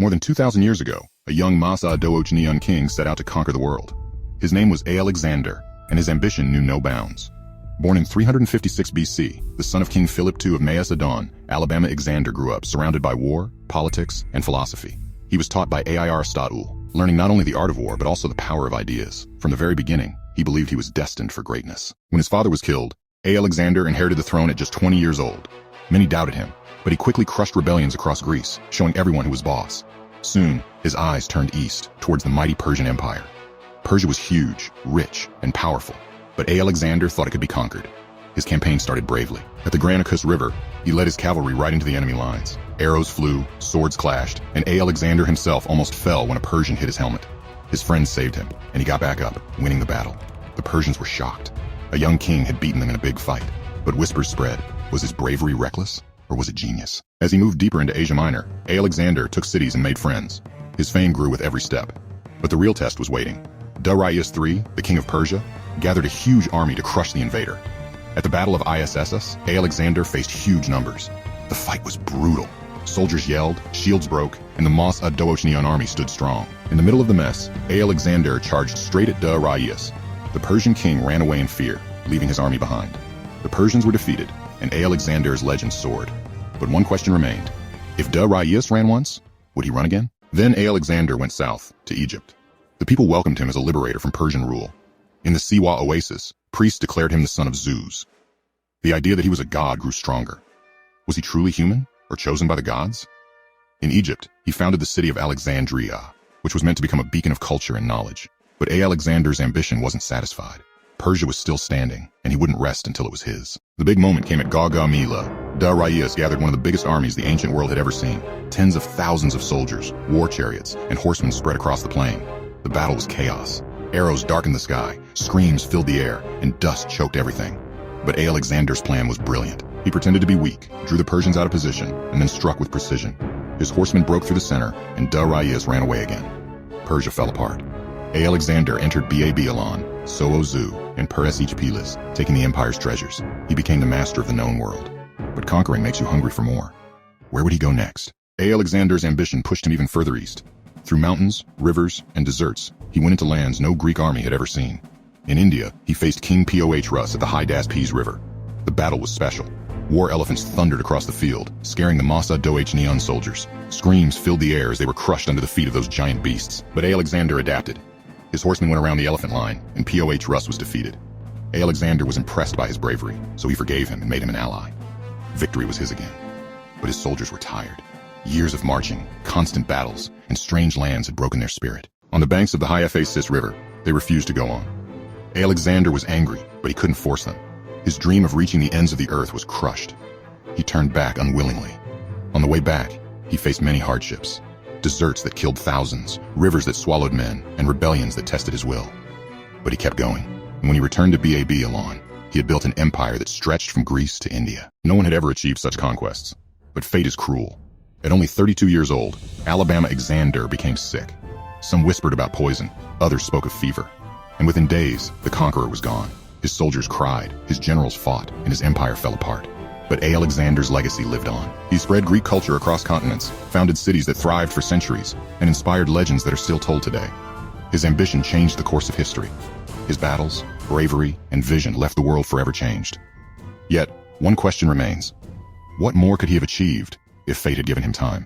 More than 2,000 years ago, a young Macedonian king set out to conquer the world. His name was Alexander, and his ambition knew no bounds. Born in 356 BC, the son of King Philip II of Macedon, Alexander grew up surrounded by war, politics, and philosophy. He was taught by Aristotle, learning not only the art of war but also the power of ideas. From the very beginning, he believed he was destined for greatness. When his father was killed, Alexander inherited the throne at just 20 years old. Many doubted him, but he quickly crushed rebellions across Greece, showing everyone who was boss. Soon, his eyes turned east, towards the mighty Persian Empire. Persia was huge, rich, and powerful, but Alexander thought it could be conquered. His campaign started bravely. At the Granicus River, he led his cavalry right into the enemy lines. Arrows flew, swords clashed, and Alexander himself almost fell when a Persian hit his helmet. His friends saved him, and he got back up, winning the battle. The Persians were shocked. A young king had beaten them in a big fight, but whispers spread. Was his bravery reckless, or was it genius? As he moved deeper into Asia Minor, Alexander took cities and made friends. His fame grew with every step. But the real test was waiting. Darius III, the king of Persia, gathered a huge army to crush the invader. At the Battle of Issus, Alexander faced huge numbers. The fight was brutal. Soldiers yelled, shields broke, and the Macedonian army stood strong. In the middle of the mess, Alexander charged straight at Darius. The Persian king ran away in fear, leaving his army behind. The Persians were defeated, and Alexander's legend soared. But one question remained. If Darius ran once, would he run again? Then Alexander went south, to Egypt. The people welcomed him as a liberator from Persian rule. In the Siwa oasis, priests declared him the son of Zeus. The idea that he was a god grew stronger. Was he truly human, or chosen by the gods? In Egypt, he founded the city of Alexandria, which was meant to become a beacon of culture and knowledge. But Alexander's ambition wasn't satisfied. Persia was still standing, and he wouldn't rest until it was his. The big moment came at Gaugamela. Darius gathered one of the biggest armies the ancient world had ever seen. Tens of thousands of soldiers, war chariots, and horsemen spread across the plain. The battle was chaos. Arrows darkened the sky, screams filled the air, and dust choked everything. But Alexander's plan was brilliant. He pretended to be weak, drew the Persians out of position, and then struck with precision. His horsemen broke through the center, and Darius ran away again. Persia fell apart. Alexander entered Babylon, Soozu, and Persepolis, taking the empire's treasures. He became the master of the known world. But conquering makes you hungry for more. Where would he go next? Alexander's ambition pushed him even further east. Through mountains, rivers, and deserts, he went into lands no Greek army had ever seen. In India, he faced King Porus at the Hydaspes River. The battle was special. War elephants thundered across the field, scaring the Macedonian soldiers. Screams filled the air as they were crushed under the feet of those giant beasts. But Alexander adapted. His horsemen went around the elephant line, and Porus was defeated. Alexander was impressed by his bravery, so he forgave him and made him an ally. Victory was his again. But his soldiers were tired. Years of marching, constant battles, and strange lands had broken their spirit. On the banks of the Hydaspes River, they refused to go on. Alexander was angry, but he couldn't force them. His dream of reaching the ends of the earth was crushed. He turned back unwillingly. On the way back, he faced many hardships. Deserts that killed thousands, rivers that swallowed men, and rebellions that tested his will. But he kept going, and when he returned to Babylon, he had built an empire that stretched from Greece to India. No one had ever achieved such conquests, but fate is cruel. At only 32 years old, Alexander became sick. Some whispered about poison, others spoke of fever. And within days, the conqueror was gone. His soldiers cried, his generals fought, and his empire fell apart. But Alexander's legacy lived on. He spread Greek culture across continents, founded cities that thrived for centuries, and inspired legends that are still told today. His ambition changed the course of history. His battles, bravery, and vision left the world forever changed. Yet, one question remains. What more could he have achieved if fate had given him time?